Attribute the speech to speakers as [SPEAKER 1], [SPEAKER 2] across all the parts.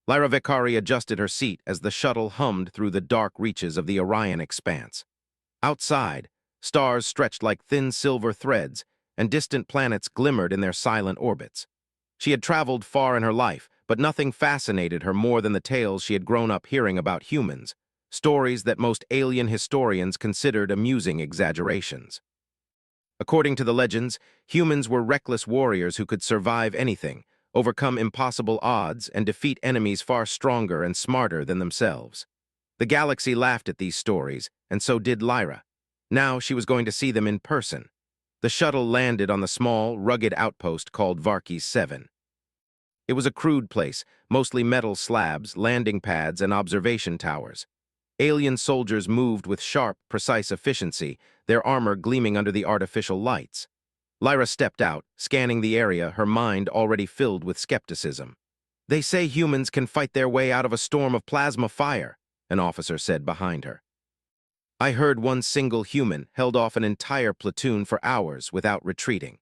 [SPEAKER 1] Lyra Vicari adjusted her seat as the shuttle hummed through the dark reaches of the Orion expanse. Outside, stars stretched like thin silver threads, and distant planets glimmered in their silent orbits. She had traveled far in her life, but nothing fascinated her more than the tales she had grown up hearing about humans, stories that most alien historians considered amusing exaggerations. According to the legends, humans were reckless warriors who could survive anything, overcome impossible odds, and defeat enemies far stronger and smarter than themselves. The galaxy laughed at these stories, and so did Lyra. Now she was going to see them in person. The shuttle landed on the small, rugged outpost called Varkes 7. It was a crude place, mostly metal slabs, landing pads, and observation towers. Alien soldiers moved with sharp, precise efficiency, their armor gleaming under the artificial lights. Lyra stepped out, scanning the area, her mind already filled with skepticism. "They say humans can fight their way out of a storm of plasma fire," an officer said behind her. "I heard one single human held off an entire platoon for hours without retreating."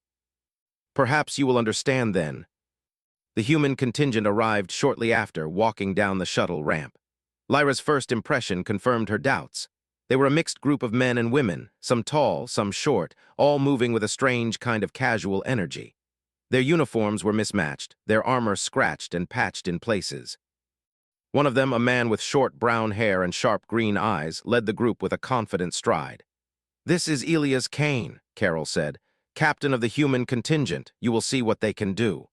[SPEAKER 1] "Perhaps you will understand then." The human contingent arrived shortly after, walking down the shuttle ramp. Lyra's first impression confirmed her doubts. They were a mixed group of men and women, some tall, some short, all moving with a strange kind of casual energy. Their uniforms were mismatched, their armor scratched and patched in places. One of them, a man with short brown hair and sharp green eyes, led the group with a confident stride. "This is Elias Kane," Carol said, "captain of the human contingent. You will see what they can do."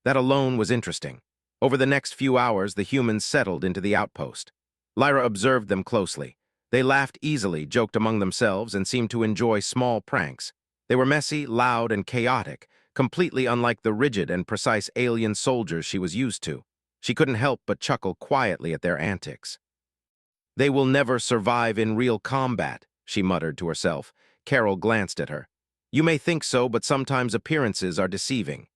[SPEAKER 1] That alone was interesting. Over the next few hours, the humans settled into the outpost. Lyra observed them closely. They laughed easily, joked among themselves, and seemed to enjoy small pranks. They were messy, loud, and chaotic, completely unlike the rigid and precise alien soldiers she was used to. She couldn't help but chuckle quietly at their antics. "They will never survive in real combat," she muttered to herself. Carol glanced at her. "You may think so, but sometimes appearances are deceiving."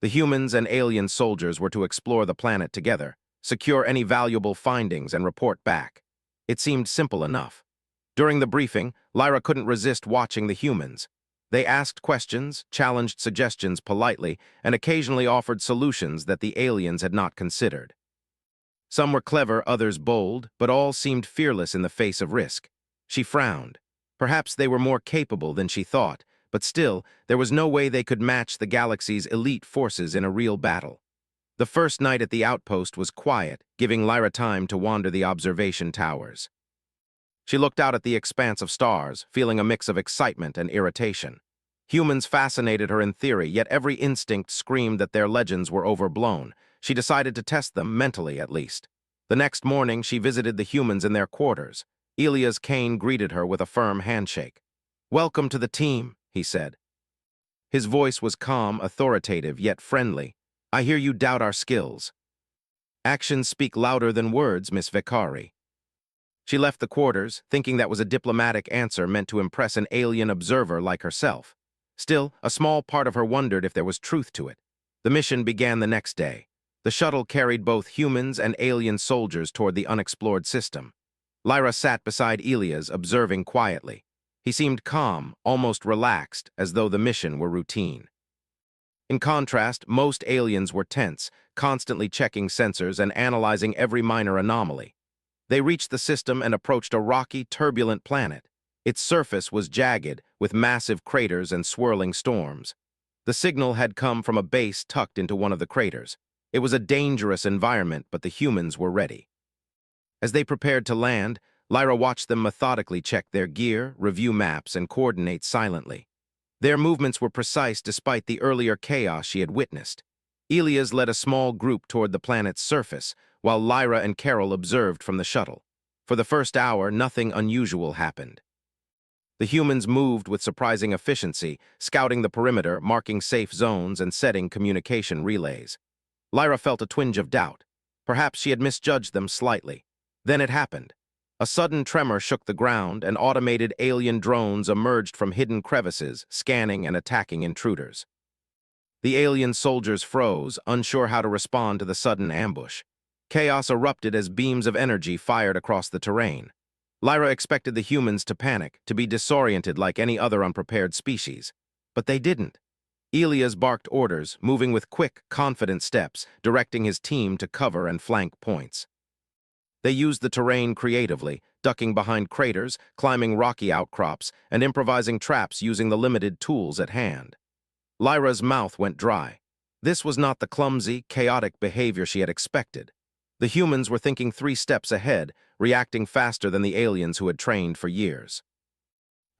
[SPEAKER 1] The humans and alien soldiers were to explore the planet together, secure any valuable findings, and report back. It seemed simple enough. During the briefing, Lyra couldn't resist watching the humans. They asked questions, challenged suggestions politely, and occasionally offered solutions that the aliens had not considered. Some were clever, others bold, but all seemed fearless in the face of risk. She frowned. Perhaps they were more capable than she thought, but still, there was no way they could match the galaxy's elite forces in a real battle. The first night at the outpost was quiet, giving Lyra time to wander the observation towers. She looked out at the expanse of stars, feeling a mix of excitement and irritation. Humans fascinated her in theory, yet every instinct screamed that their legends were overblown. She decided to test them, mentally at least. The next morning, she visited the humans in their quarters. Elias Kane greeted her with a firm handshake. "Welcome to the team," he said. His voice was calm, authoritative, yet friendly. "I hear you doubt our skills." "Actions speak louder than words, Miss Vicari." She left the quarters, thinking that was a diplomatic answer meant to impress an alien observer like herself. Still, a small part of her wondered if there was truth to it. The mission began the next day. The shuttle carried both humans and alien soldiers toward the unexplored system. Lyra sat beside Elias, observing quietly. He seemed calm, almost relaxed, as though the mission were routine. In contrast, most aliens were tense, constantly checking sensors and analyzing every minor anomaly. They reached the system and approached a rocky, turbulent planet. Its surface was jagged, with massive craters and swirling storms. The signal had come from a base tucked into one of the craters. It was a dangerous environment, but the humans were ready. As they prepared to land, Lyra watched them methodically check their gear, review maps, and coordinate silently. Their movements were precise despite the earlier chaos she had witnessed. Elias led a small group toward the planet's surface, while Lyra and Carol observed from the shuttle. For the first hour, nothing unusual happened. The humans moved with surprising efficiency, scouting the perimeter, marking safe zones, and setting communication relays. Lyra felt a twinge of doubt. Perhaps she had misjudged them slightly. Then it happened. A sudden tremor shook the ground, and automated alien drones emerged from hidden crevices, scanning and attacking intruders. The alien soldiers froze, unsure how to respond to the sudden ambush. Chaos erupted as beams of energy fired across the terrain. Lyra expected the humans to panic, to be disoriented like any other unprepared species. But they didn't. Elias barked orders, moving with quick, confident steps, directing his team to cover and flank points. They used the terrain creatively, ducking behind craters, climbing rocky outcrops, and improvising traps using the limited tools at hand. Lyra's mouth went dry. This was not the clumsy, chaotic behavior she had expected. The humans were thinking 3 steps ahead, reacting faster than the aliens who had trained for years.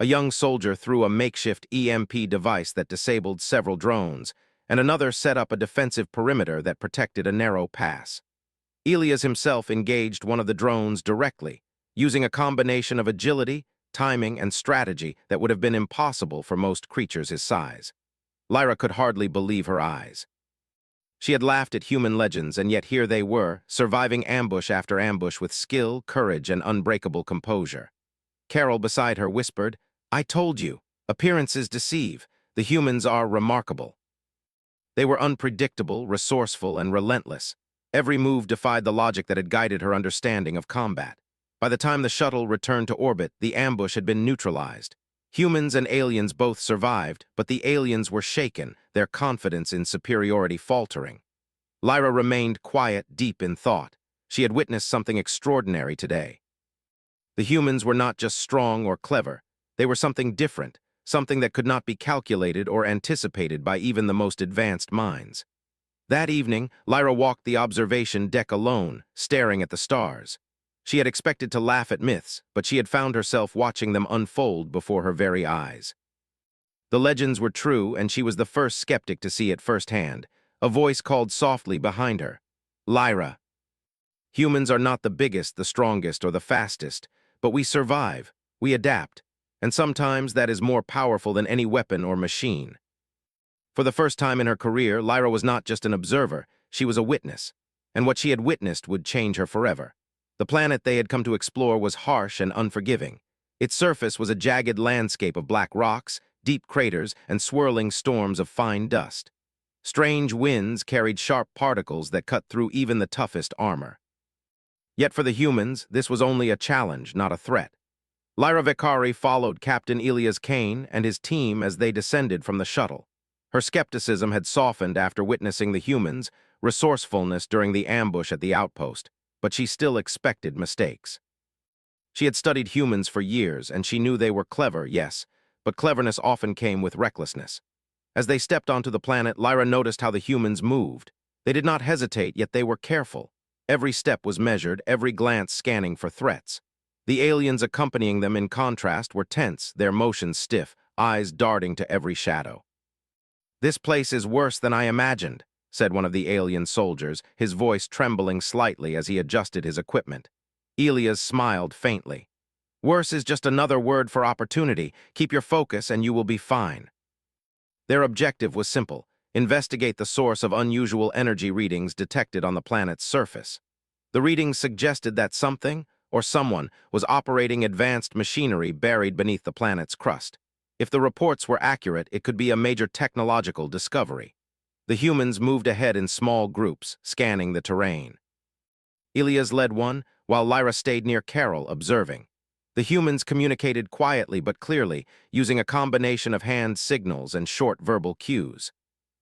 [SPEAKER 1] A young soldier threw a makeshift EMP device that disabled several drones, and another set up a defensive perimeter that protected a narrow pass. Elias himself engaged one of the drones directly, using a combination of agility, timing, and strategy that would have been impossible for most creatures his size. Lyra could hardly believe her eyes. She had laughed at human legends, and yet here they were, surviving ambush after ambush with skill, courage, and unbreakable composure. Carol beside her whispered, "I told you, appearances deceive. The humans are remarkable." They were unpredictable, resourceful, and relentless. Every move defied the logic that had guided her understanding of combat. By the time the shuttle returned to orbit, the ambush had been neutralized. Humans and aliens both survived, but the aliens were shaken, their confidence in superiority faltering. Lyra remained quiet, deep in thought. She had witnessed something extraordinary today. The humans were not just strong or clever. They were something different, something that could not be calculated or anticipated by even the most advanced minds. That evening, Lyra walked the observation deck alone, staring at the stars. She had expected to laugh at myths, but she had found herself watching them unfold before her very eyes. The legends were true, and she was the first skeptic to see it firsthand. A voice called softly behind her, "Lyra, humans are not the biggest, the strongest, or the fastest, but we survive, we adapt, and sometimes that is more powerful than any weapon or machine." For the first time in her career, Lyra was not just an observer, she was a witness, and what she had witnessed would change her forever. The planet they had come to explore was harsh and unforgiving. Its surface was a jagged landscape of black rocks, deep craters, and swirling storms of fine dust. Strange winds carried sharp particles that cut through even the toughest armor. Yet for the humans, this was only a challenge, not a threat. Lyra Vicari followed Captain Elias Kane and his team as they descended from the shuttle. Her skepticism had softened after witnessing the humans' resourcefulness during the ambush at the outpost, but she still expected mistakes. She had studied humans for years, and she knew they were clever, yes, but cleverness often came with recklessness. As they stepped onto the planet, Lyra noticed how the humans moved. They did not hesitate, yet they were careful. Every step was measured, every glance scanning for threats. The aliens accompanying them, in contrast, were tense, their motions stiff, eyes darting to every shadow. "This place is worse than I imagined," said one of the alien soldiers, his voice trembling slightly as he adjusted his equipment. Elias smiled faintly. "Worse is just another word for opportunity. Keep your focus and you will be fine." Their objective was simple: investigate the source of unusual energy readings detected on the planet's surface. The readings suggested that something, or someone, was operating advanced machinery buried beneath the planet's crust. If the reports were accurate, it could be a major technological discovery. The humans moved ahead in small groups, scanning the terrain. Elias led one, while Lyra stayed near Carol, observing. The humans communicated quietly but clearly, using a combination of hand signals and short verbal cues.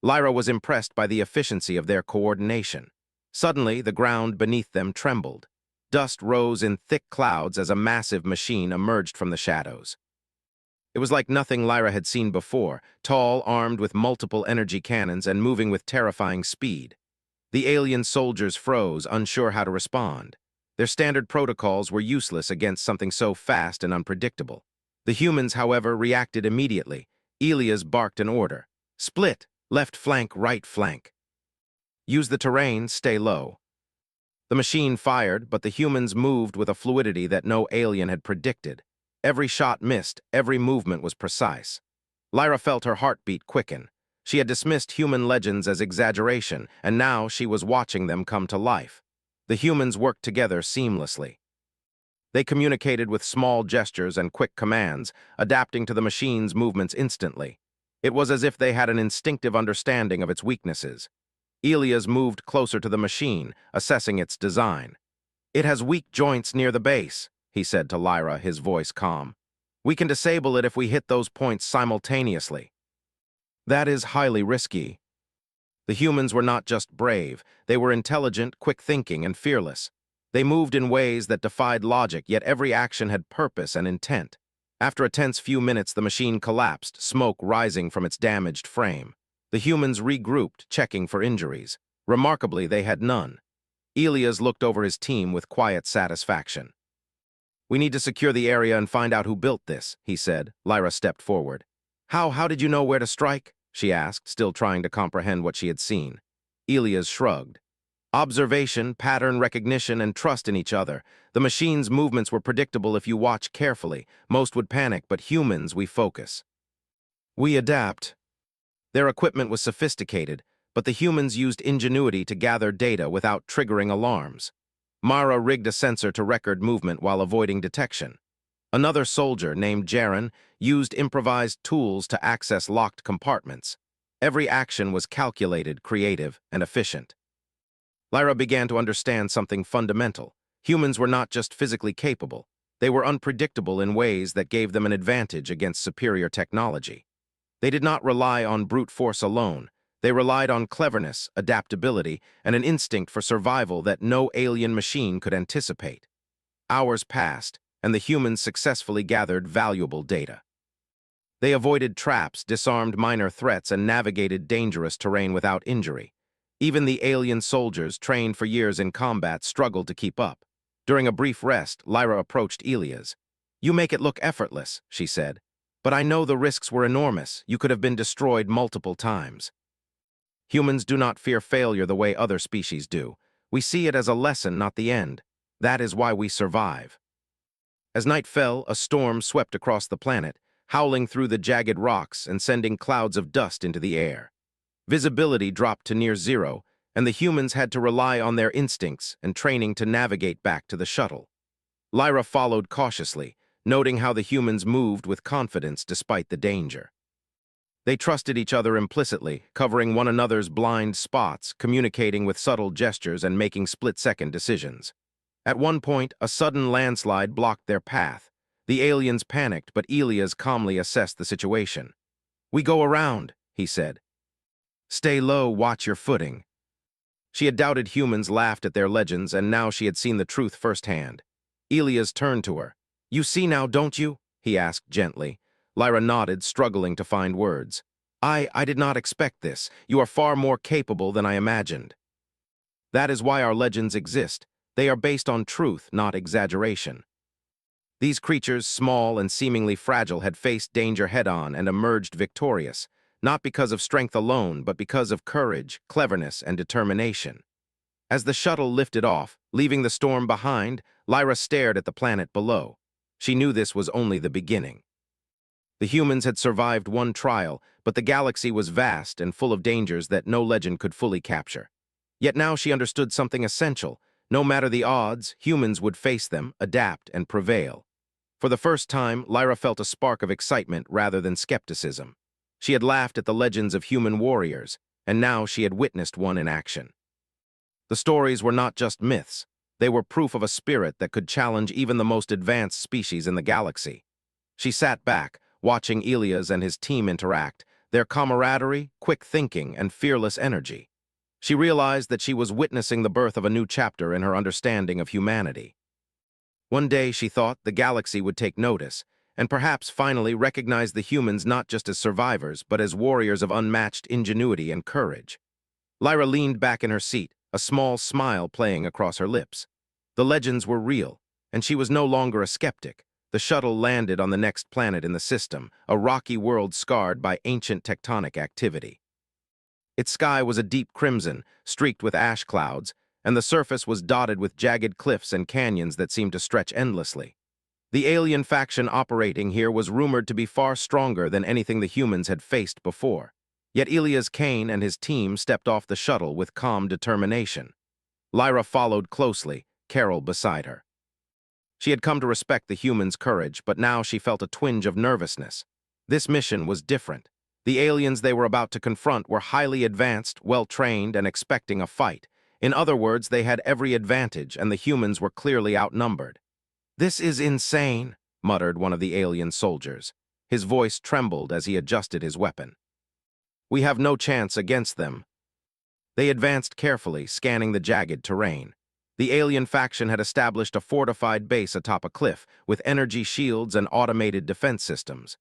[SPEAKER 1] Lyra was impressed by the efficiency of their coordination. Suddenly, the ground beneath them trembled. Dust rose in thick clouds as a massive machine emerged from the shadows. It was like nothing Lyra had seen before, tall, armed with multiple energy cannons, and moving with terrifying speed. The alien soldiers froze, unsure how to respond. Their standard protocols were useless against something so fast and unpredictable. The humans, however, reacted immediately. Elias barked an order. "Split, left flank, right flank. Use the terrain, stay low." The machine fired, but the humans moved with a fluidity that no alien had predicted. Every shot missed, every movement was precise. Lyra felt her heartbeat quicken. She had dismissed human legends as exaggeration, and now she was watching them come to life. The humans worked together seamlessly. They communicated with small gestures and quick commands, adapting to the machine's movements instantly. It was as if they had an instinctive understanding of its weaknesses. Elias moved closer to the machine, assessing its design. "It has weak joints near the base," he said to Lyra, his voice calm. "We can disable it if we hit those points simultaneously." That is highly risky. The humans were not just brave, they were intelligent, quick-thinking, and fearless. They moved in ways that defied logic, yet every action had purpose and intent. After a tense few minutes, the machine collapsed, smoke rising from its damaged frame. The humans regrouped, checking for injuries. Remarkably, they had none. Elias looked over his team with quiet satisfaction. "We need to secure the area and find out who built this," he said. Lyra stepped forward. How did you know where to strike?" she asked, still trying to comprehend what she had seen. Elias shrugged. "Observation, pattern recognition, and trust in each other. The machine's movements were predictable if you watch carefully. Most would panic, but humans, we focus. We adapt." Their equipment was sophisticated, but the humans used ingenuity to gather data without triggering alarms. Mara rigged a sensor to record movement while avoiding detection. Another soldier, named Jaren, used improvised tools to access locked compartments. Every action was calculated, creative, and efficient. Lyra began to understand something fundamental. Humans were not just physically capable. They were unpredictable in ways that gave them an advantage against superior technology. They did not rely on brute force alone. They relied on cleverness, adaptability, and an instinct for survival that no alien machine could anticipate. Hours passed, and the humans successfully gathered valuable data. They avoided traps, disarmed minor threats, and navigated dangerous terrain without injury. Even the alien soldiers, trained for years in combat, struggled to keep up. During a brief rest, Lyra approached Elias. "You make it look effortless," she said. "But I know the risks were enormous. You could have been destroyed multiple times." Humans do not fear failure the way other species do. We see it as a lesson, not the end. That is why we survive. As night fell, a storm swept across the planet, howling through the jagged rocks and sending clouds of dust into the air. Visibility dropped to near zero, and the humans had to rely on their instincts and training to navigate back to the shuttle. Lyra followed cautiously, noting how the humans moved with confidence despite the danger. They trusted each other implicitly, covering one another's blind spots, communicating with subtle gestures and making split-second decisions. At one point, a sudden landslide blocked their path. The aliens panicked, but Elias calmly assessed the situation. "We go around," he said. "Stay low, watch your footing." She had doubted humans, laughed at their legends, and now she had seen the truth firsthand. Elias turned to her. "You see now, don't you?" he asked gently. Lyra nodded, struggling to find words. I did not expect this. You are far more capable than I imagined." "That is why our legends exist. They are based on truth, not exaggeration." These creatures, small and seemingly fragile, had faced danger head-on and emerged victorious, not because of strength alone, but because of courage, cleverness, and determination. As the shuttle lifted off, leaving the storm behind, Lyra stared at the planet below. She knew this was only the beginning. The humans had survived one trial, but the galaxy was vast and full of dangers that no legend could fully capture. Yet now she understood something essential. No matter the odds, humans would face them, adapt, and prevail. For the first time, Lyra felt a spark of excitement rather than skepticism. She had laughed at the legends of human warriors, and now she had witnessed one in action. The stories were not just myths. They were proof of a spirit that could challenge even the most advanced species in the galaxy. She sat back, watching Elias and his team interact, their camaraderie, quick thinking, and fearless energy. She realized that she was witnessing the birth of a new chapter in her understanding of humanity. One day, she thought, the galaxy would take notice, and perhaps finally recognize the humans not just as survivors, but as warriors of unmatched ingenuity and courage. Lyra leaned back in her seat, a small smile playing across her lips. The legends were real, and she was no longer a skeptic. The shuttle landed on the next planet in the system, a rocky world scarred by ancient tectonic activity. Its sky was a deep crimson, streaked with ash clouds, and the surface was dotted with jagged cliffs and canyons that seemed to stretch endlessly. The alien faction operating here was rumored to be far stronger than anything the humans had faced before. Yet Elias Kane and his team stepped off the shuttle with calm determination. Lyra followed closely, Carol beside her. She had come to respect the humans' courage, but now she felt a twinge of nervousness. This mission was different. The aliens they were about to confront were highly advanced, well-trained, and expecting a fight. In other words, they had every advantage, and the humans were clearly outnumbered. "This is insane," muttered one of the alien soldiers. His voice trembled as he adjusted his weapon. We have no chance against them. They advanced carefully, scanning the jagged terrain. The alien faction had established a fortified base atop a cliff, with energy shields and automated defense systems.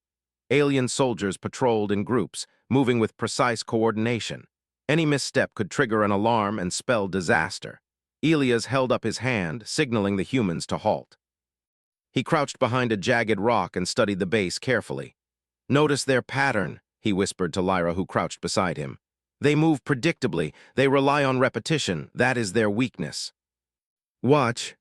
[SPEAKER 1] Alien soldiers patrolled in groups, moving with precise coordination. Any misstep could trigger an alarm and spell disaster. Elias held up his hand, signaling the humans to halt. He crouched behind a jagged rock and studied the base carefully. "Notice their pattern," he whispered to Lyra, who crouched beside him. "They move predictably. They rely on repetition. That is their weakness." "Watch."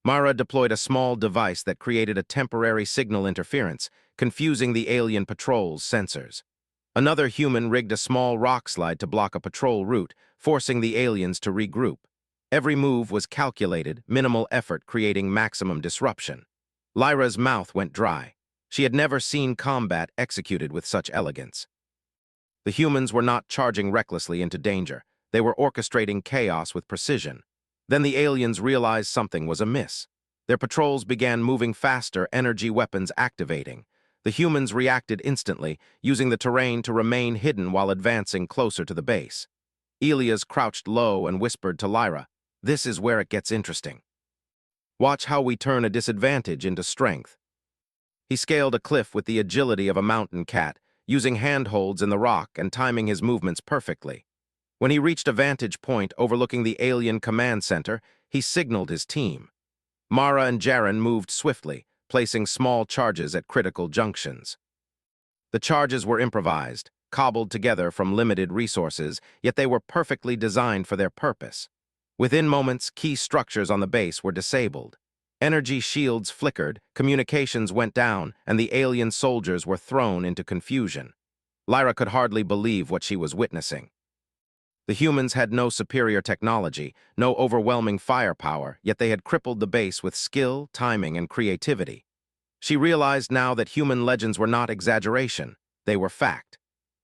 [SPEAKER 1] Mara deployed a small device that created a temporary signal interference, confusing the alien patrol's sensors. Another human rigged a small rock slide to block a patrol route, forcing the aliens to regroup. Every move was calculated, minimal effort creating maximum disruption. Lyra's mouth went dry. She had never seen combat executed with such elegance. The humans were not charging recklessly into danger. They were orchestrating chaos with precision. Then the aliens realized something was amiss. Their patrols began moving faster, energy weapons activating. The humans reacted instantly, using the terrain to remain hidden while advancing closer to the base. Elias crouched low and whispered to Lyra, "This is where it gets interesting. Watch how we turn a disadvantage into strength." He scaled a cliff with the agility of a mountain cat, using handholds in the rock and timing his movements perfectly. When he reached a vantage point overlooking the alien command center, he signaled his team. Mara and Jaren moved swiftly, placing small charges at critical junctions. The charges were improvised, cobbled together from limited resources, yet they were perfectly designed for their purpose. Within moments, key structures on the base were disabled. Energy shields flickered, communications went down, and the alien soldiers were thrown into confusion. Lyra could hardly believe what she was witnessing. The humans had no superior technology, no overwhelming firepower, yet they had crippled the base with skill, timing, and creativity. She realized now that human legends were not exaggeration, they were fact.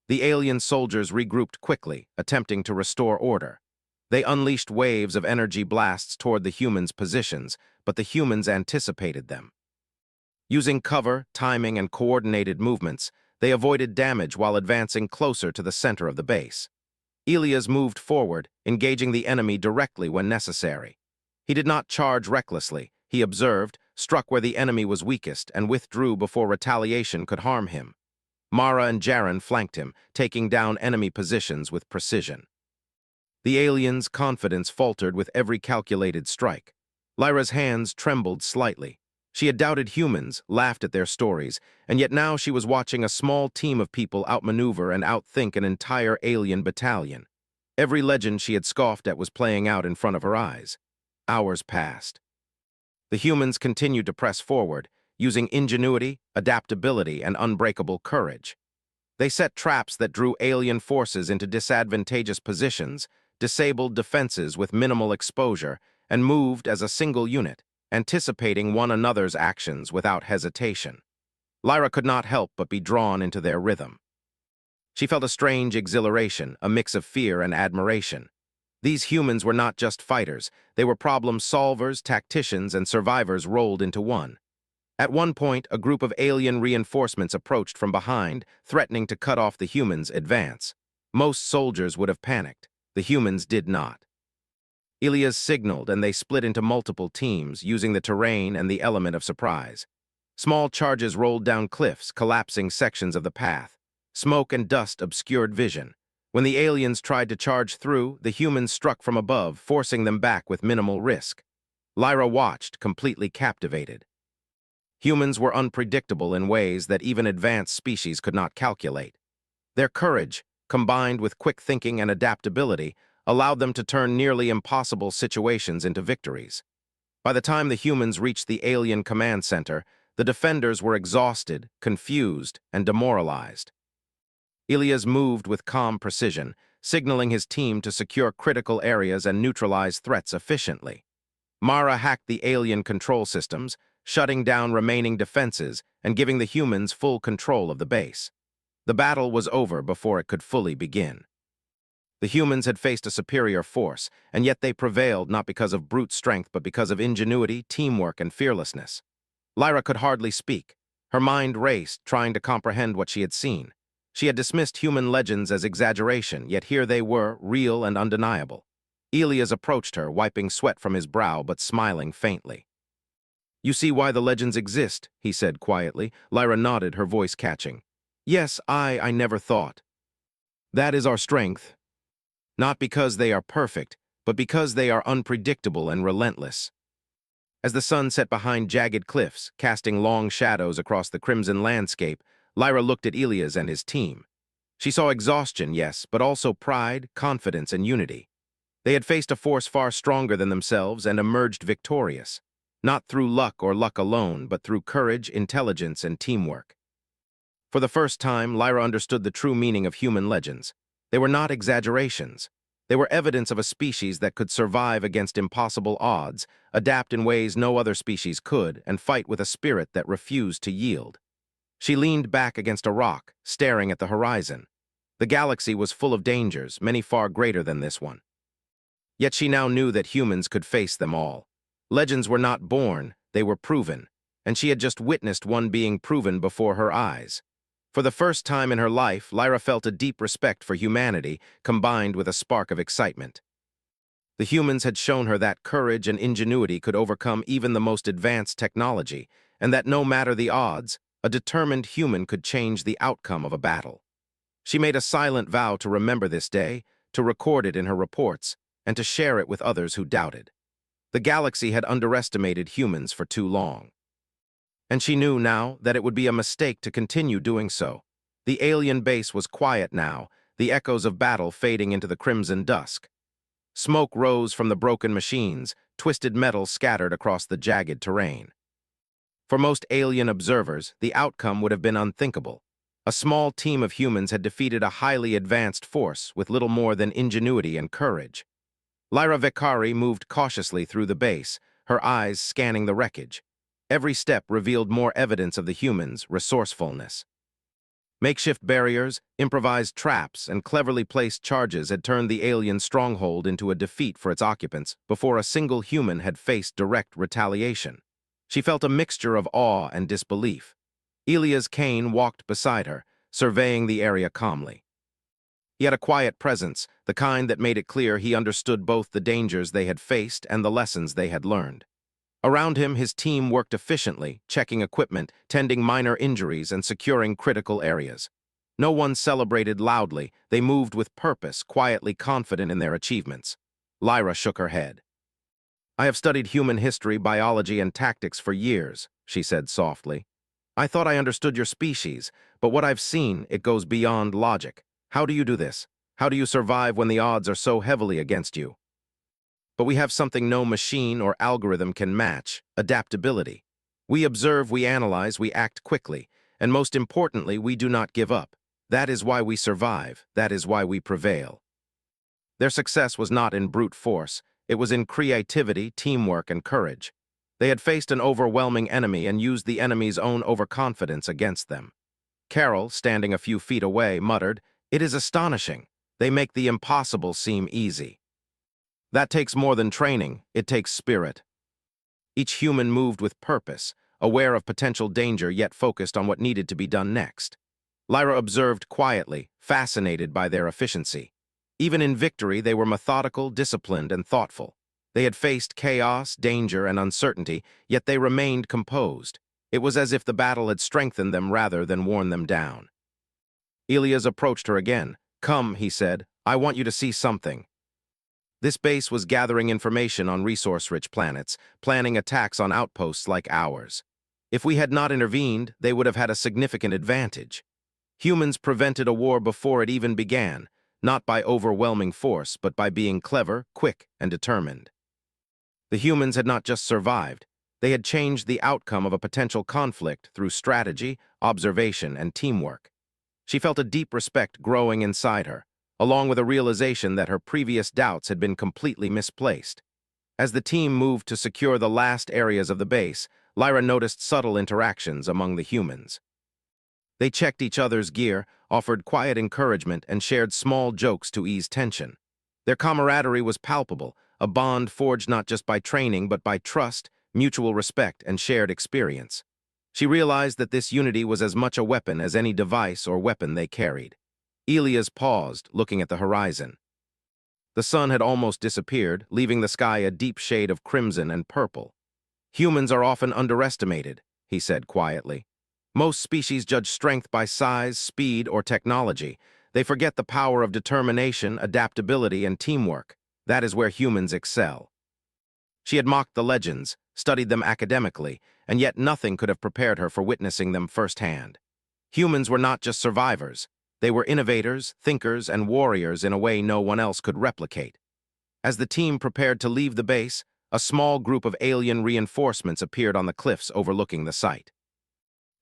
[SPEAKER 1] The alien soldiers regrouped quickly, attempting to restore order. They unleashed waves of energy blasts toward the humans' positions, but the humans anticipated them. Using cover, timing, and coordinated movements, they avoided damage while advancing closer to the center of the base. Elias moved forward, engaging the enemy directly when necessary. He did not charge recklessly. He observed, struck where the enemy was weakest, and withdrew before retaliation could harm him. Mara and Jaren flanked him, taking down enemy positions with precision. The alien's confidence faltered with every calculated strike. Lyra's hands trembled slightly. She had doubted humans, laughed at their stories, and yet now she was watching a small team of people outmaneuver and outthink an entire alien battalion. Every legend she had scoffed at was playing out in front of her eyes. Hours passed. The humans continued to press forward, using ingenuity, adaptability, and unbreakable courage. They set traps that drew alien forces into disadvantageous positions, disabled defenses with minimal exposure, and moved as a single unit, anticipating one another's actions without hesitation. Lyra could not help but be drawn into their rhythm. She felt a strange exhilaration, a mix of fear and admiration. These humans were not just fighters, they were problem solvers, tacticians, and survivors rolled into one. At one point, a group of alien reinforcements approached from behind, threatening to cut off the humans' advance. Most soldiers would have panicked. The humans did not. Elias signaled, and they split into multiple teams, using the terrain and the element of surprise. Small charges rolled down cliffs, collapsing sections of the path. Smoke and dust obscured vision. When the aliens tried to charge through, the humans struck from above, forcing them back with minimal risk. Lyra watched, completely captivated. Humans were unpredictable in ways that even advanced species could not calculate. Their courage, combined with quick thinking and adaptability, allowed them to turn nearly impossible situations into victories. By the time the humans reached the alien command center, the defenders were exhausted, confused, and demoralized. Elias moved with calm precision, signaling his team to secure critical areas and neutralize threats efficiently. Mara hacked the alien control systems, shutting down remaining defenses and giving the humans full control of the base. The battle was over before it could fully begin. The humans had faced a superior force, and yet they prevailed not because of brute strength but because of ingenuity, teamwork, and fearlessness. Lyra could hardly speak. Her mind raced, trying to comprehend what she had seen. She had dismissed human legends as exaggeration, yet here they were, real and undeniable. Elias approached her, wiping sweat from his brow but smiling faintly. "You see why the legends exist," he said quietly. Lyra nodded, her voice catching. "Yes, I never thought. That is our strength. Not because they are perfect, but because they are unpredictable and relentless." As the sun set behind jagged cliffs, casting long shadows across the crimson landscape, Lyra looked at Elias and his team. She saw exhaustion, yes, but also pride, confidence, and unity. They had faced a force far stronger than themselves and emerged victorious, not through luck or luck alone, but through courage, intelligence, and teamwork. For the first time, Lyra understood the true meaning of human legends. They were not exaggerations. They were evidence of a species that could survive against impossible odds, adapt in ways no other species could, and fight with a spirit that refused to yield. She leaned back against a rock, staring at the horizon. The galaxy was full of dangers, many far greater than this one. Yet she now knew that humans could face them all. Legends were not born, they were proven, and she had just witnessed one being proven before her eyes. For the first time in her life, Lyra felt a deep respect for humanity, combined with a spark of excitement. The humans had shown her that courage and ingenuity could overcome even the most advanced technology, and that no matter the odds, a determined human could change the outcome of a battle. She made a silent vow to remember this day, to record it in her reports, and to share it with others who doubted. The galaxy had underestimated humans for too long. And she knew now that it would be a mistake to continue doing so. The alien base was quiet now, the echoes of battle fading into the crimson dusk. Smoke rose from the broken machines, twisted metal scattered across the jagged terrain. For most alien observers, the outcome would have been unthinkable. A small team of humans had defeated a highly advanced force with little more than ingenuity and courage. Lyra Vicari moved cautiously through the base, her eyes scanning the wreckage. Every step revealed more evidence of the humans' resourcefulness. Makeshift barriers, improvised traps, and cleverly placed charges had turned the alien stronghold into a defeat for its occupants before a single human had faced direct retaliation. She felt a mixture of awe and disbelief. Elias Kane walked beside her, surveying the area calmly. He had a quiet presence, the kind that made it clear he understood both the dangers they had faced and the lessons they had learned. Around him, his team worked efficiently, checking equipment, tending minor injuries, and securing critical areas. No one celebrated loudly, they moved with purpose, quietly confident in their achievements. Lyra shook her head. "I have studied human history, biology, and tactics for years," she said softly. "I thought I understood your species, but what I've seen, it goes beyond logic. How do you do this? How do you survive when the odds are so heavily against you?" "But we have something no machine or algorithm can match: adaptability. We observe, we analyze, we act quickly, and most importantly, we do not give up. That is why we survive, that is why we prevail." Their success was not in brute force, it was in creativity, teamwork, and courage. They had faced an overwhelming enemy and used the enemy's own overconfidence against them. Carol, standing a few feet away, muttered, "It is astonishing. They make the impossible seem easy." That takes more than training, it takes spirit. Each human moved with purpose, aware of potential danger yet focused on what needed to be done next. Lyra observed quietly, fascinated by their efficiency. Even in victory, they were methodical, disciplined, and thoughtful. They had faced chaos, danger, and uncertainty, yet they remained composed. It was as if the battle had strengthened them rather than worn them down. Elias approached her again. "Come," he said, "I want you to see something." This base was gathering information on resource-rich planets, planning attacks on outposts like ours. If we had not intervened, they would have had a significant advantage. Humans prevented a war before it even began, not by overwhelming force, but by being clever, quick, and determined. The humans had not just survived, they had changed the outcome of a potential conflict through strategy, observation, and teamwork. She felt a deep respect growing inside her, along with a realization that her previous doubts had been completely misplaced. As the team moved to secure the last areas of the base, Lyra noticed subtle interactions among the humans. They checked each other's gear, offered quiet encouragement, and shared small jokes to ease tension. Their camaraderie was palpable, a bond forged not just by training but by trust, mutual respect, and shared experience. She realized that this unity was as much a weapon as any device or weapon they carried. Elias paused, looking at the horizon. The sun had almost disappeared, leaving the sky a deep shade of crimson and purple. Humans are often underestimated, he said quietly. Most species judge strength by size, speed, or technology. They forget the power of determination, adaptability, and teamwork. That is where humans excel. She had mocked the legends, studied them academically, and yet nothing could have prepared her for witnessing them firsthand. Humans were not just survivors. They were innovators, thinkers, and warriors in a way no one else could replicate. As the team prepared to leave the base, a small group of alien reinforcements appeared on the cliffs overlooking the site.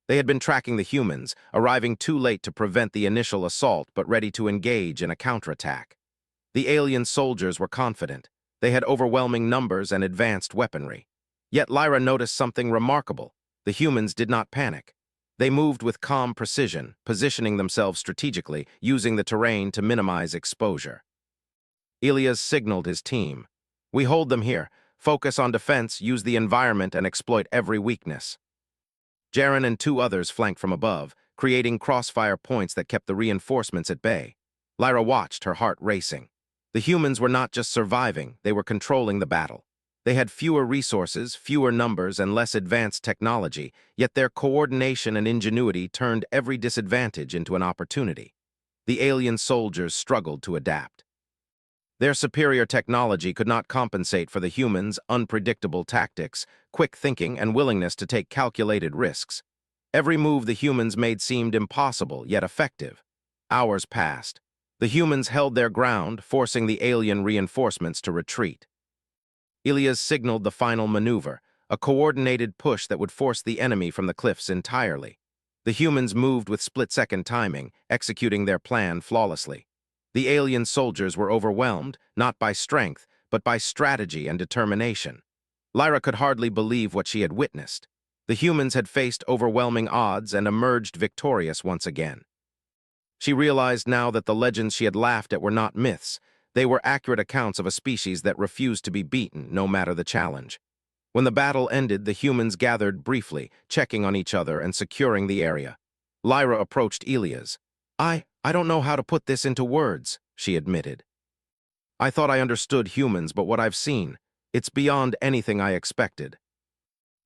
[SPEAKER 1] They had been tracking the humans, arriving too late to prevent the initial assault but ready to engage in a counterattack. The alien soldiers were confident. They had overwhelming numbers and advanced weaponry. Yet Lyra noticed something remarkable. The humans did not panic. They moved with calm precision, positioning themselves strategically, using the terrain to minimize exposure. Elias signaled his team. "We hold them here. Focus on defense, use the environment, and exploit every weakness." Jaren and two others flanked from above, creating crossfire points that kept the reinforcements at bay. Lyra watched, her heart racing. The humans were not just surviving, they were controlling the battle. They had fewer resources, fewer numbers, and less advanced technology, yet their coordination and ingenuity turned every disadvantage into an opportunity. The alien soldiers struggled to adapt. Their superior technology could not compensate for the humans' unpredictable tactics, quick thinking, and willingness to take calculated risks. Every move the humans made seemed impossible, yet effective. Hours passed. The humans held their ground, forcing the alien reinforcements to retreat. Elias signaled the final maneuver, a coordinated push that would force the enemy from the cliffs entirely. The humans moved with split-second timing, executing their plan flawlessly. The alien soldiers were overwhelmed, not by strength, but by strategy and determination. Lyra could hardly believe what she had witnessed. The humans had faced overwhelming odds and emerged victorious once again. She realized now that the legends she had laughed at were not myths. They were accurate accounts of a species that refused to be beaten, no matter the challenge. When the battle ended, the humans gathered briefly, checking on each other and securing the area. Lyra approached Elias. I don't know how to put this into words," she admitted. "I thought I understood humans, but what I've seen, it's beyond anything I expected."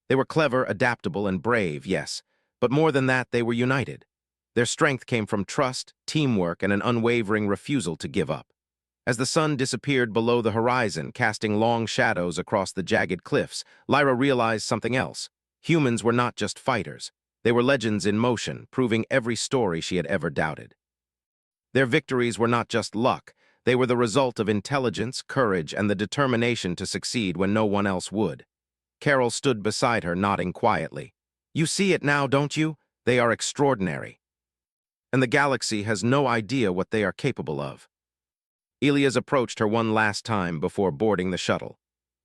[SPEAKER 1] They were clever, adaptable, and brave, yes, but more than that, they were united. Their strength came from trust, teamwork, and an unwavering refusal to give up. As the sun disappeared below the horizon, casting long shadows across the jagged cliffs, Lyra realized something else. Humans were not just fighters. They were legends in motion, proving every story she had ever doubted. Their victories were not just luck. They were the result of intelligence, courage, and the determination to succeed when no one else would. Carol stood beside her, nodding quietly. "You see it now, don't you? They are extraordinary. And the galaxy has no idea what they are capable of." Elias approached her one last time before boarding the shuttle.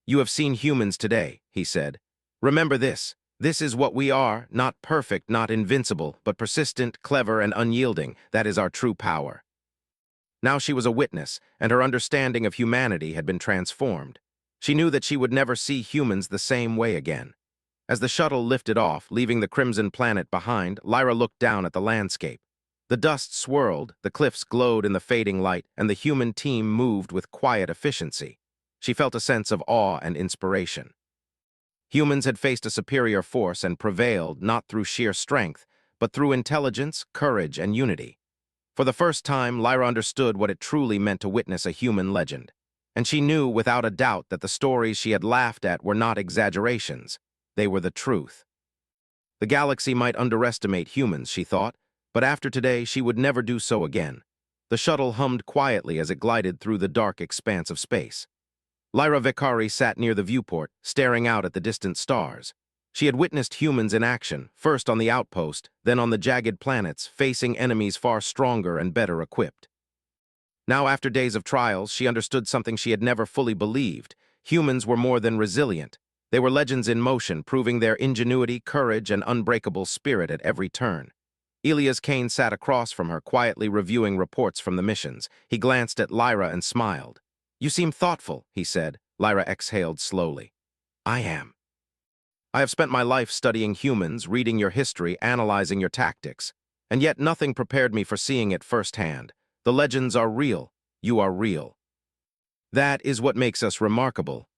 [SPEAKER 1] "You have seen humans today," he said. "Remember this. This is what we are, not perfect, not invincible, but persistent, clever, and unyielding. That is our true power." Now she was a witness, and her understanding of humanity had been transformed. She knew that she would never see humans the same way again. As the shuttle lifted off, leaving the crimson planet behind, Lyra looked down at the landscape. The dust swirled, the cliffs glowed in the fading light, and the human team moved with quiet efficiency. She felt a sense of awe and inspiration. Humans had faced a superior force and prevailed not through sheer strength, but through intelligence, courage, and unity. For the first time, Lyra understood what it truly meant to witness a human legend. And she knew without a doubt that the stories she had laughed at were not exaggerations. They were the truth. The galaxy might underestimate humans, she thought, but after today she would never do so again. The shuttle hummed quietly as it glided through the dark expanse of space. Lyra Vicari sat near the viewport, staring out at the distant stars. She had witnessed humans in action, first on the outpost, then on the jagged planets, facing enemies far stronger and better equipped. Now, after days of trials, she understood something she had never fully believed. Humans were more than resilient. They were legends in motion, proving their ingenuity, courage, and unbreakable spirit at every turn. Elias Kane sat across from her, quietly reviewing reports from the missions. He glanced at Lyra and smiled. "You seem thoughtful," he said. Lyra exhaled slowly. "I am." I have spent my life studying humans, reading your history, analyzing your tactics, and yet nothing prepared me for seeing it firsthand. The legends are real. You are real. That is what makes us remarkable.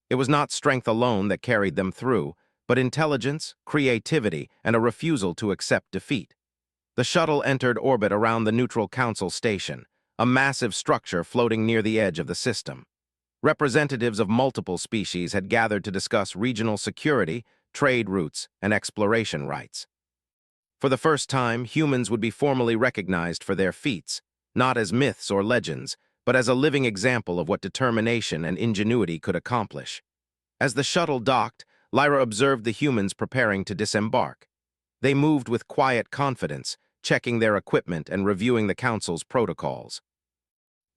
[SPEAKER 1] It was not strength alone that carried them through, but intelligence, creativity, and a refusal to accept defeat. The shuttle entered orbit around the Neutral Council station, a massive structure floating near the edge of the system. Representatives of multiple species had gathered to discuss regional security, trade routes, and exploration rights. For the first time, humans would be formally recognized for their feats, not as myths or legends, but as a living example of what determination and ingenuity could accomplish. As the shuttle docked, Lyra observed the humans preparing to disembark. They moved with quiet confidence, checking their equipment and reviewing the Council's protocols.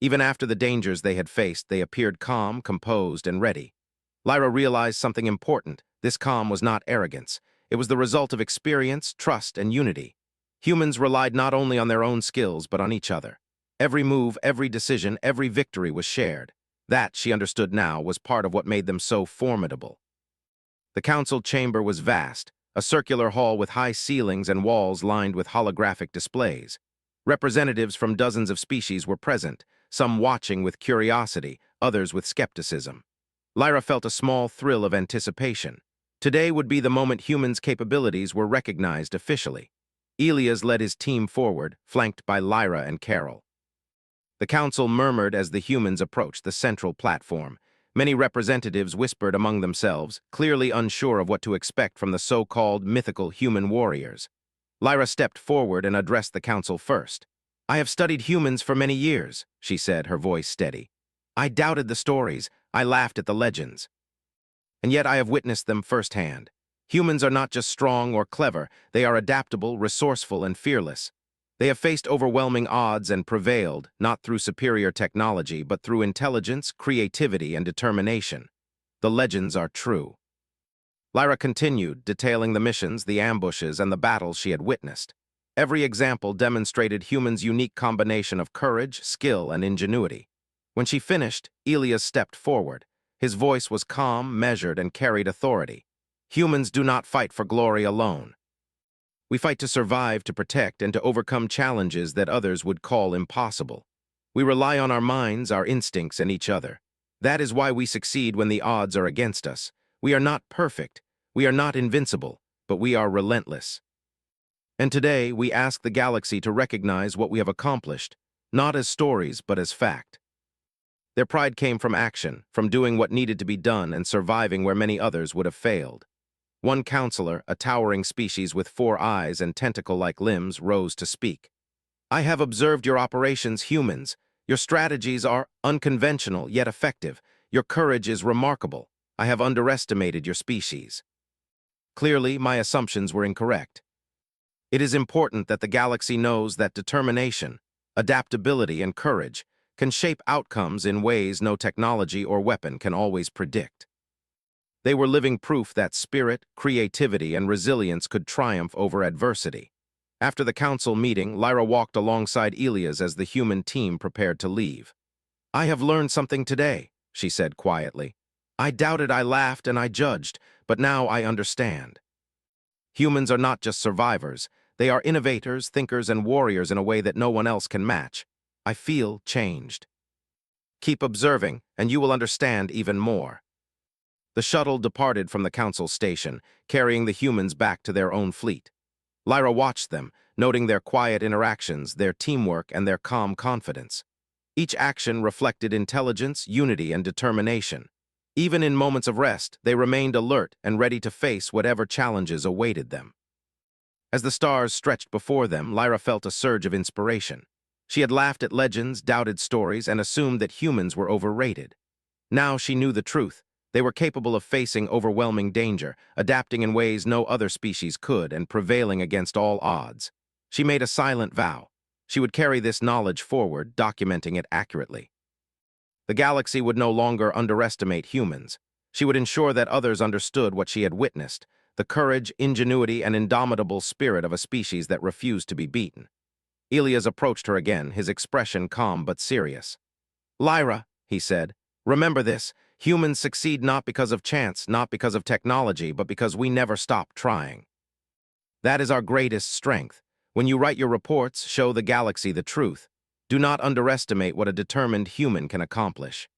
[SPEAKER 1] Even after the dangers they had faced, they appeared calm, composed, and ready. Lyra realized something important. This calm was not arrogance. It was the result of experience, trust, and unity. Humans relied not only on their own skills, but on each other. Every move, every decision, every victory was shared. That, she understood now, was part of what made them so formidable. The council chamber was vast, a circular hall with high ceilings and walls lined with holographic displays. Representatives from dozens of species were present, some watching with curiosity, others with skepticism. Lyra felt a small thrill of anticipation. Today would be the moment humans' capabilities were recognized officially. Elias led his team forward, flanked by Lyra and Carol. The council murmured as the humans approached the central platform. Many representatives whispered among themselves, clearly unsure of what to expect from the so-called mythical human warriors. Lyra stepped forward and addressed the council first. "I have studied humans for many years," she said, her voice steady. "I doubted the stories, I laughed at the legends. And yet I have witnessed them firsthand. Humans are not just strong or clever, they are adaptable, resourceful, and fearless. They have faced overwhelming odds and prevailed, not through superior technology, but through intelligence, creativity, and determination. The legends are true." Lyra continued, detailing the missions, the ambushes, and the battles she had witnessed. Every example demonstrated humans' unique combination of courage, skill, and ingenuity. When she finished, Elias stepped forward. His voice was calm, measured, and carried authority. "Humans do not fight for glory alone. We fight to survive, to protect, and to overcome challenges that others would call impossible. We rely on our minds, our instincts, and each other. That is why we succeed when the odds are against us. We are not perfect, we are not invincible, but we are relentless. And today, we ask the galaxy to recognize what we have accomplished, not as stories, but as fact." Their pride came from action, from doing what needed to be done and surviving where many others would have failed. One counselor, a towering species with 4 eyes and tentacle-like limbs, rose to speak. "I have observed your operations, humans. Your strategies are unconventional, yet effective. Your courage is remarkable. I have underestimated your species. Clearly, my assumptions were incorrect. It is important that the galaxy knows that determination, adaptability, and courage can shape outcomes in ways no technology or weapon can always predict." They were living proof that spirit, creativity, and resilience could triumph over adversity. After the council meeting, Lyra walked alongside Elias as the human team prepared to leave. "I have learned something today," she said quietly. "I doubted, I laughed, and I judged, but now I understand. Humans are not just survivors. They are innovators, thinkers, and warriors in a way that no one else can match. I feel changed. Keep observing, and you will understand even more." The shuttle departed from the council station, carrying the humans back to their own fleet. Lyra watched them, noting their quiet interactions, their teamwork, and their calm confidence. Each action reflected intelligence, unity, and determination. Even in moments of rest, they remained alert and ready to face whatever challenges awaited them. As the stars stretched before them, Lyra felt a surge of inspiration. She had laughed at legends, doubted stories, and assumed that humans were overrated. Now she knew the truth. They were capable of facing overwhelming danger, adapting in ways no other species could, and prevailing against all odds. She made a silent vow. She would carry this knowledge forward, documenting it accurately. The galaxy would no longer underestimate humans. She would ensure that others understood what she had witnessed, the courage, ingenuity, and indomitable spirit of a species that refused to be beaten. Elias approached her again, his expression calm but serious. "Lyra," he said, "remember this. Humans succeed not because of chance, not because of technology, but because we never stop trying. That is our greatest strength. When you write your reports, show the galaxy the truth. Do not underestimate what a determined human can accomplish.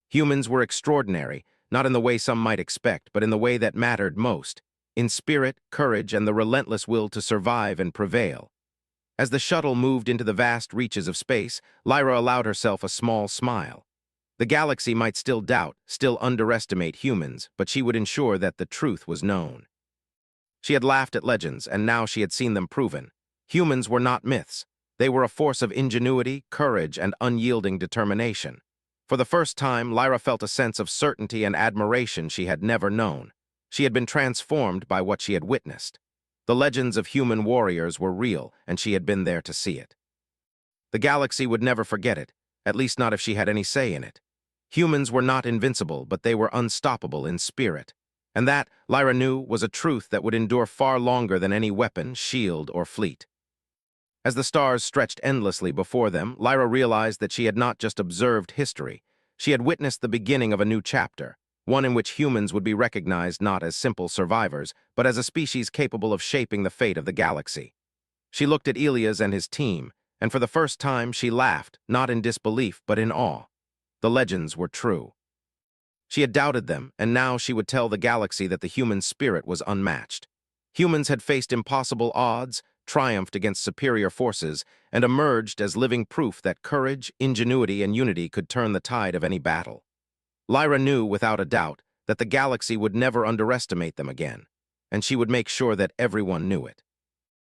[SPEAKER 1] Humans were extraordinary, not in the way some might expect, but in the way that mattered most, in spirit, courage, and the relentless will to survive and prevail. As the shuttle moved into the vast reaches of space, Lyra allowed herself a small smile. The galaxy might still doubt, still underestimate humans, but she would ensure that the truth was known. She had laughed at legends, and now she had seen them proven. Humans were not myths. They were a force of ingenuity, courage, and unyielding determination. For the first time, Lyra felt a sense of certainty and admiration she had never known. She had been transformed by what she had witnessed. The legends of human warriors were real, and she had been there to see it. The galaxy would never forget it, at least not if she had any say in it. Humans were not invincible, but they were unstoppable in spirit. And that, Lyra knew, was a truth that would endure far longer than any weapon, shield, or fleet. As the stars stretched endlessly before them, Lyra realized that she had not just observed history. She had witnessed the beginning of a new chapter, one in which humans would be recognized not as simple survivors, but as a species capable of shaping the fate of the galaxy. She looked at Elias and his team, and for the first time she laughed, not in disbelief, but in awe. The legends were true. She had doubted them, and now she would tell the galaxy that the human spirit was unmatched. Humans had faced impossible odds, triumphed against superior forces, and emerged as living proof that courage, ingenuity, and unity could turn the tide of any battle. Lyra knew, without a doubt, that the galaxy would never underestimate them again, and she would make sure that everyone knew it.